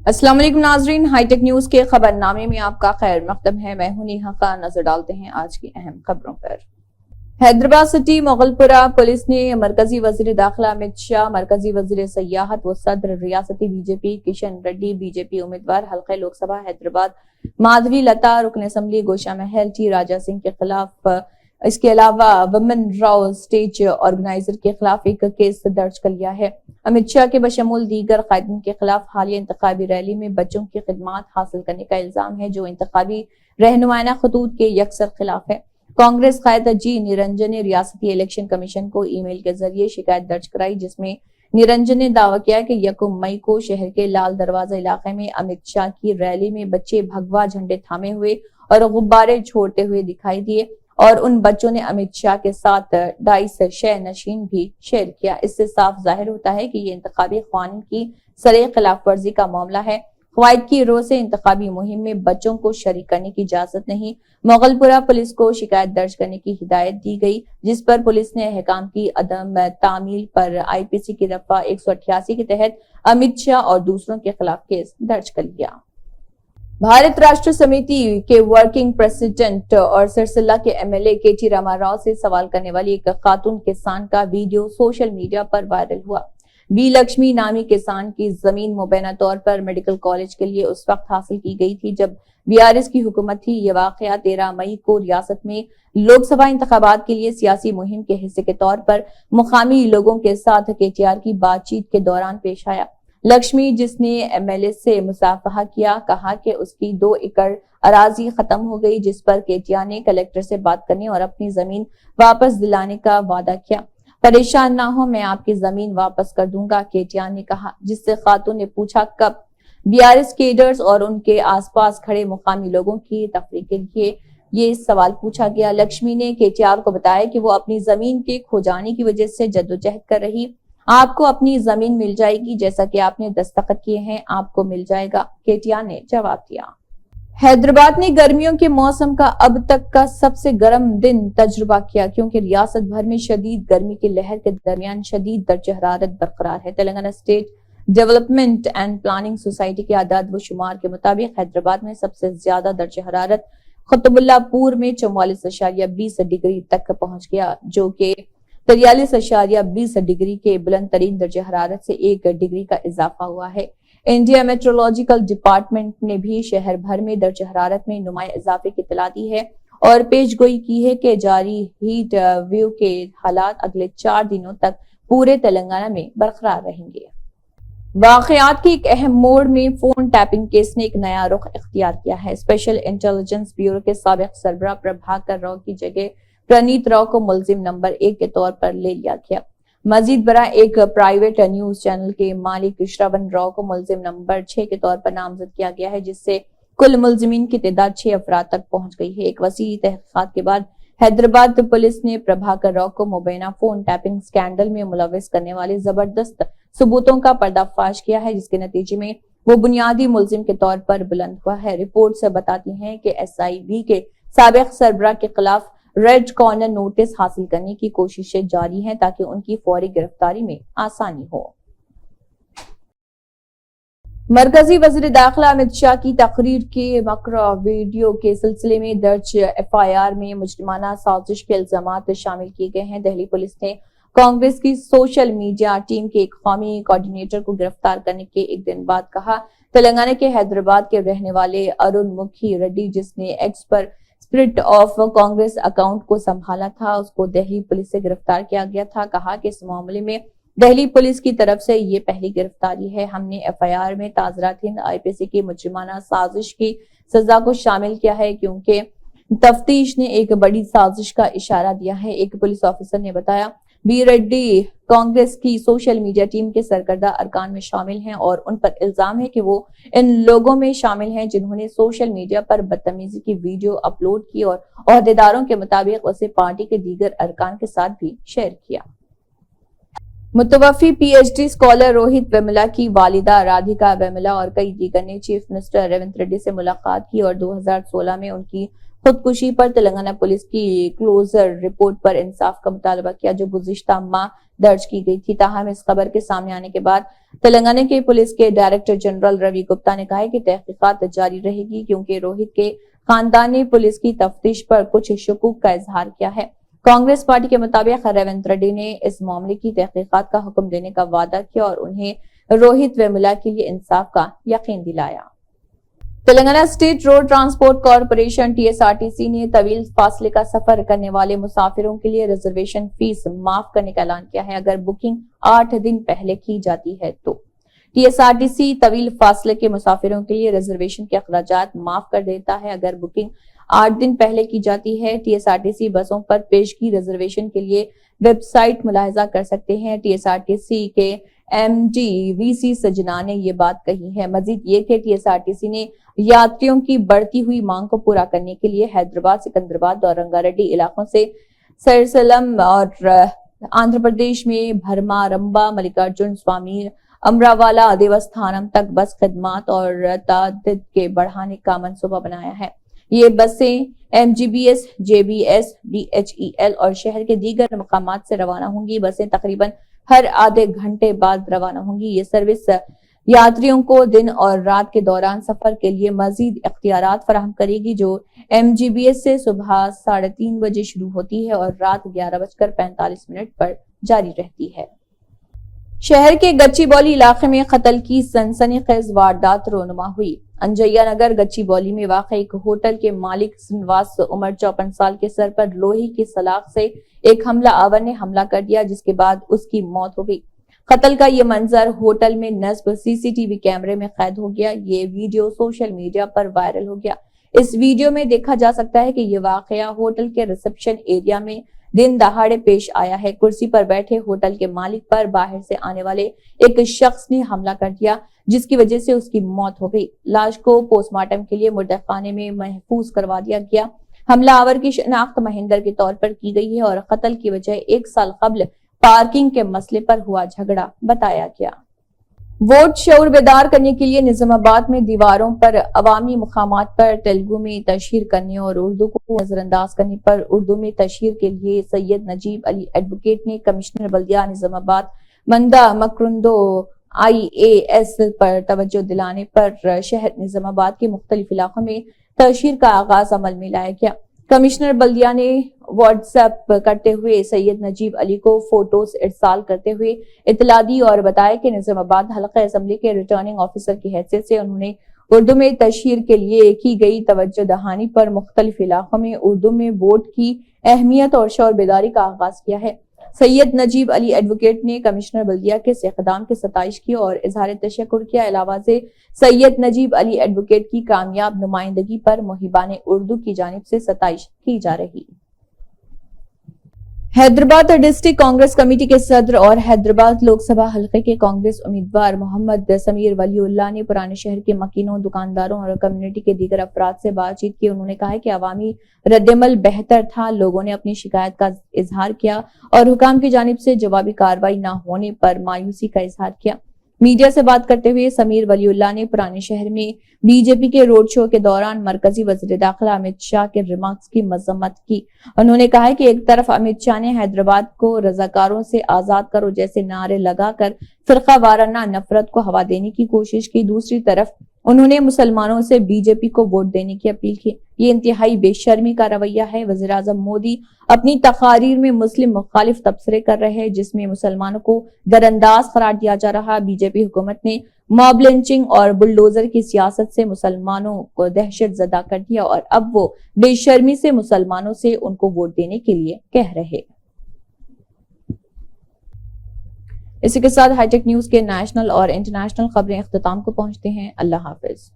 अस्सलाम वालेकुम नाजरीन, हाईटेक न्यूज के खबरनामे में आपका खैर मकदम है। मैं हूं नेहा खान। नजर डालते हैं आज की अहम खबरों पर। हैदराबाद सिटी मोगलपुरा पुलिस ने मरकजी वजीर दाखिला अमित शाह, मरकजी वजीर सयाहत व सदर रियासती बीजेपी किशन रेड्डी, बीजेपी उम्मीदवार हल्का लोकसभा हैदराबाद माधवी लता, रुकन असम्बली गोशा महल टी राजा सिंह के खिलाफ, इसके अलावा वुमेन राव स्टेज ऑर्गेनाइजर के खिलाफ एक केस दर्ज कर लिया है। अमित शाह के बशमूल दीगर कायदीन के खिलाफ हालिया इंतखाबी रैली में बच्चों की खिदमात हासिल करने का इल्जाम है, जो इंतखाबी रहनुमाना खतूत के यकसर खिलाफ है। कांग्रेस कायद जी निरंजन ने रियासती इलेक्शन कमीशन को ईमेल के जरिए शिकायत दर्ज कराई, जिसमें निरंजन ने दावा किया कि 1 मई को शहर के लाल दरवाजा इलाके में अमित शाह की रैली में बच्चे भगवा झंडे थामे हुए और गुब्बारे छोड़ते हुए दिखाई दिए और उन बच्चों ने अमित शाह के साथ डाइस शय नशीन भी शेयर किया। इससे साफ जाहिर होता है कि ये इंतखाबी कानून की सरे खिलाफ वर्जी का मामला है। कवायद की रो से इंतखाबी मुहिम में बच्चों को शरीक करने की इजाजत नहीं। मोगलपुरा पुलिस को शिकायत दर्ज करने की हिदायत दी गई, जिस पर पुलिस ने अहकाम की अदम तामील पर आईपीसी की दफा 188 के तहत अमित शाह और दूसरों के खिलाफ केस दर्ज कर लिया। भारत राष्ट्र समिति के वर्किंग प्रेसिडेंट और सिरसिल्ला के एमएलए केटी रामाराव से सवाल करने वाली एक खातून किसान का वीडियो सोशल मीडिया पर वायरल हुआ। बी लक्ष्मी नामी किसान की जमीन मुबैना तौर पर मेडिकल कॉलेज के लिए उस वक्त हासिल की गई थी जब बीआरएस की हुकूमत थी। ये वाकया 13 मई को रियासत में लोकसभा इंतखाबात के लिए सियासी मुहिम के हिस्से के तौर पर मुकामी लोगों के साथ केटीआर की बातचीत के दौरान पेश आया। लक्ष्मी, जिसने एमएलए से मुसाफहा किया, कहा कि उसकी 2 एकड़ अराजी खत्म हो गई, जिस पर केटीआर ने कलेक्टर से बात करने और अपनी जमीन वापस दिलाने का वादा किया। परेशान ना हो, मैं आपकी जमीन वापस कर दूंगा, केटीआर ने कहा, जिससे खातून ने पूछा कब। बीआरएस केडर्स और उनके आसपास खड़े मुकामी लोगों की तफरीक के लिए ये सवाल पूछा गया। लक्ष्मी ने केटीआर को बताया कि वो अपनी जमीन के खो जाने की वजह से जद्दोजहद कर रही। आपको अपनी जमीन मिल जाएगी, जैसा कि आपने दस्तखत किए हैं, आपको मिल जाएगा, केटीआर ने जवाब दिया। हैदराबाद ने गर्मियों के मौसम का अब तक का सबसे गर्म दिन तजुर्बा किया, क्योंकि रियासत भर में शदीद गर्मी की लहर के दरमियान शदीद दर्ज हरारत बरकरार है। Telangana state development and planning society के आदाद व शुमार के मुताबिक हैदराबाद में सबसे ज्यादा दर्ज हरारत कुतुबुल्लापुर में 44.20 डिग्री तक पहुंच गया, जो कि 43.20 डिग्री के बुलंद तरीन दर्ज हरारत से 1 डिग्री का इजाफा हुआ है। इंडिया मेट्रोलॉजिकल डिपार्टमेंट ने भी शहर भर में दर्ज हरारत में नुमाया इजाफे की इत्तला दी है और पेशगोई की है कि जारी हीट व्यू के हालात अगले 4 दिनों तक पूरे तेलंगाना में बरकरार रहेंगे। वाकयात के एक अहम मोड़ में फोन टैपिंग केस ने एक नया रुख इख्तियार किया है। स्पेशल इंटेलिजेंस ब्यूरो के साबिक सरबराह प्रभाकर राव की जगह प्रणीत राव को मुलजिम नंबर 1 के तौर पर ले लिया गया। मजीद बरा एक प्राइवेट न्यूज चैनल के मालिक श्रवण राव को मुलजिम नंबर 6 के तौर पर नामजद किया गया है, जिससे कुल मुलजिमीन की तादाद 6 अफराद तक पहुंच गई है। एक वसी तहकीकात के बाद हैदराबाद पुलिस ने प्रभाकर राव को मुबैना फोन टैपिंग स्कैंडल में मुलविस करने वाले जबरदस्त सबूतों का पर्दाफाश किया है, जिसके नतीजे में वो बुनियादी मुलजिम के तौर पर बुलंद हुआ है। रिपोर्ट से बताती हैं कि एसआईबी के साबिक सरबराह के खिलाफ रेड कॉर्नर नोटिस हासिल करने की कोशिशें जारी हैं ताकि उनकी फौरी गिरफ्तारी में आसानी हो। मरकजी वजीर दाखिला अमित शाह की तकरीर के मकरा वीडियो के सिलसिले में दर्ज एफआईआर में मुजरिमाना साजिश के इल्जामात शामिल किए गए हैं। दिल्ली पुलिस ने कांग्रेस की सोशल मीडिया टीम के एक कौमी कोऑर्डिनेटर को गिरफ्तार करने के एक दिन बाद कहा, तेलंगाना के हैदराबाद के रहने वाले अरुण मुखी रेड्डी, जिसने एक्स पर स्पिरिट ऑफ कांग्रेस अकाउंट को संभाला था, उसको दिल्ली पुलिस से गिरफ्तार किया गया था। कहा कि इस मामले में दिल्ली पुलिस की तरफ से ये पहली गिरफ्तारी है। हमने एफआईआर में ताजरात हिंद आईपीसी की मुजरिमाना साजिश की सजा को शामिल किया है, क्योंकि तफ्तीश ने एक बड़ी साजिश का इशारा दिया है। एक पुलिस ऑफिसर ने बताया, बी रेड्डी कांग्रेस की सोशल मीडिया टीम के सरकर्दा अरकान में शामिल हैं और उन पर इल्जाम है कि वो इन लोगों में शामिल हैं जिन्होंने सोशल मीडिया पर बदतमीजी की वीडियो अपलोड की और ओहदेदारों के मुताबिक उसे पार्टी के दीगर अरकान के साथ भी शेयर किया। मुतवफ़ी पीएचडी स्कॉलर रोहित वेमुला की वालिदा राधिका वेमुला और कई दीगर ने चीफ मिनिस्टर रेवंत रेड्डी से मुलाकात की और 2016 में उनकी खुदकुशी पर तेलंगाना पुलिस की क्लोजर रिपोर्ट पर इंसाफ का मुतालबा किया, जो गुज़िश्ता माह درج کی گئی تھی. تاہم اس خبر کے سامنے آنے کے بعد تلنگانہ کے پولیس کے ڈائریکٹر جنرل روی گپتا نے کہا ہے کہ تحقیقات جاری رہے گی کیونکہ روہت کے خاندان نے پولیس کی تفتیش پر کچھ شکوک کا اظہار کیا ہے. کانگریس پارٹی کے مطابق ریونت ریڈی نے اس معاملے کی تحقیقات کا حکم دینے کا وعدہ کیا اور انہیں روہت ویملا کے لیے انصاف کا یقین دلایا. Telangana state road transport corporation TSRTC نے طویل فاصلے کا سفر کرنے والے مسافروں کے لیے ریزرویشن فیس معاف کرنے کا اعلان کیا ہے اگر بکنگ 8 دن پہلے کی جاتی ہے تو. TSRTC طویل فاصلے کے مسافروں کے لیے ریزرویشن کے اخراجات معاف کر دیتا ہے اگر بکنگ 8 دن پہلے کی جاتی ہے. TSRTC بسوں پر پیشگی ریزرویشن کے لیے ویب سائٹ ملاحظہ کر سکتے ہیں. TSRTC کے MD VC سجنا نے یہ بات کہی ہے. مزید یہ کہ TSRTC نے یاتریوں کی بڑھتی ہوئی مانگ کو پورا کرنے کے لیے حیدرآباد، سکندرآباد اور رنگا ریڈی علاقوں سے سرسلم اور آندھرا پردیش میں بھرما، رمبا، ملکارجن سوامی، امراوالا، دیوستھانم تک بس خدمات اور تعدد کے بڑھانے کا منصوبہ بنایا ہے. یہ بسیں MGBS، JBS، DHEL اور شہر کے دیگر مقامات سے روانہ ہوں گی. بسیں تقریباً ہر آدھے گھنٹے بعد روانہ ہوں گی. یہ سروس یاتریوں کو دن اور رات کے دوران سفر کے لیے مزید اختیارات فراہم کرے گی جو MGBS سے صبح 3:30 بجے شروع ہوتی ہے اور رات 11:45 پر جاری رہتی ہے. شہر کے گچی بولی علاقے میں قتل کی سنسنی خیز واردات رونما ہوئی. انجیا نگر گچی بولی میں واقع ایک ہوٹل کے مالک سنواس عمر 54 سال کے سر پر لوہے کی سلاخ سے ایک حملہ آور نے حملہ کر دیا جس کے بعد اس کی موت ہو گئی. قتل کا یہ منظر ہوٹل میں نصب CCTV کیمرے میں قید ہو گیا. یہ ویڈیو سوشل میڈیا پر وائرل ہو گیا. اس ویڈیو میں دیکھا جا سکتا ہے کہ یہ واقعہ ہوٹل کے ریسپشن ایریا میں دن دہاڑے پیش آیا ہے. کرسی پر بیٹھے ہوٹل کے مالک پر باہر سے آنے والے ایک شخص نے حملہ کر دیا جس کی وجہ سے اس کی موت ہو گئی. لاش کو پوسٹ مارٹم کے لیے مردہ خانے میں محفوظ کروا دیا گیا. حملہ آور کی شناخت مہندر کے طور پر کی گئی ہے اور قتل کی وجہ 1 سال قبل پارکنگ کے مسئلے پر ہوا جھگڑا بتایا گیا. ووٹ شعور بیدار کرنے کے لیے نظام آباد میں دیواروں پر عوامی مقامات پر تیلگو میں تشہیر کرنے اور اردو کو نظر انداز کرنے پر اردو میں تشہیر کے لیے سید نجیب علی ایڈوکیٹ نے کمشنر بلدیہ نظام آباد مندہ مکرندو IAS پر توجہ دلانے پر شہر نظام آباد کے مختلف علاقوں میں تشہیر کا آغاز عمل میں لایا گیا. کمشنر بلدیہ نے واٹس ایپ کرتے ہوئے سید نجیب علی کو فوٹوز ارسال کرتے ہوئے اطلاع دی اور بتایا کہ نظام آباد حلقہ اسمبلی کے ریٹرننگ آفیسر کی حیثیت سے انہوں نے اردو میں تشہیر کے لیے کی گئی توجہ دہانی پر مختلف علاقوں میں اردو میں ووٹ کی اہمیت اور شعور بیداری کا آغاز کیا ہے. سید نجیب علی ایڈوکیٹ نے کمشنر بلدیہ کے اس اقدام کی ستائش کی اور اظہار تشکر کیا. علاوہ سے سید نجیب علی ایڈوکیٹ کی کامیاب نمائندگی پر محبان اردو کی جانب سے ستائش کی جا رہی. حیدرآباد ڈسٹرکٹ کانگریس کمیٹی کے صدر اور حیدرآباد لوک سبھا حلقے کے کانگریس امیدوار محمد سمیر ولی اللہ نے پرانے شہر کے مکینوں، دکانداروں اور کمیونٹی کے دیگر افراد سے بات چیت کی. انہوں نے کہا کہ عوامی ردعمل بہتر تھا. لوگوں نے اپنی شکایت کا اظہار کیا اور حکام کی جانب سے جوابی کارروائی نہ ہونے پر مایوسی کا اظہار کیا. میڈیا سے بات کرتے ہوئے سمیر ولی اللہ نے پرانے شہر میں BJP کے روڈ شو کے دوران مرکزی وزیر داخلہ امت شاہ کے ریمارکس کی مذمت کی. انہوں نے کہا کہ ایک طرف امت شاہ نے حیدرآباد کو رضاکاروں سے آزاد کرو جیسے نعرے لگا کر فرقہ وارانہ نفرت کو ہوا دینے کی کوشش کی، دوسری طرف انہوں نے مسلمانوں سے BJP کو ووٹ دینے کی اپیل کی. یہ انتہائی بے شرمی کا رویہ ہے. وزیر اعظم مودی اپنی تقاریر میں مسلم مخالف تبصرے کر رہے ہیں جس میں مسلمانوں کو درانداز قرار دیا جا رہا. BJP حکومت نے موب لنچنگ اور بلڈوزر کی سیاست سے مسلمانوں کو دہشت زدہ کر دیا اور اب وہ بے شرمی سے مسلمانوں سے ان کو ووٹ دینے کے لیے کہہ رہے. اسی کے ساتھ ہائی ٹیک نیوز کے نیشنل اور انٹرنیشنل خبریں اختتام کو پہنچتے ہیں. اللہ حافظ.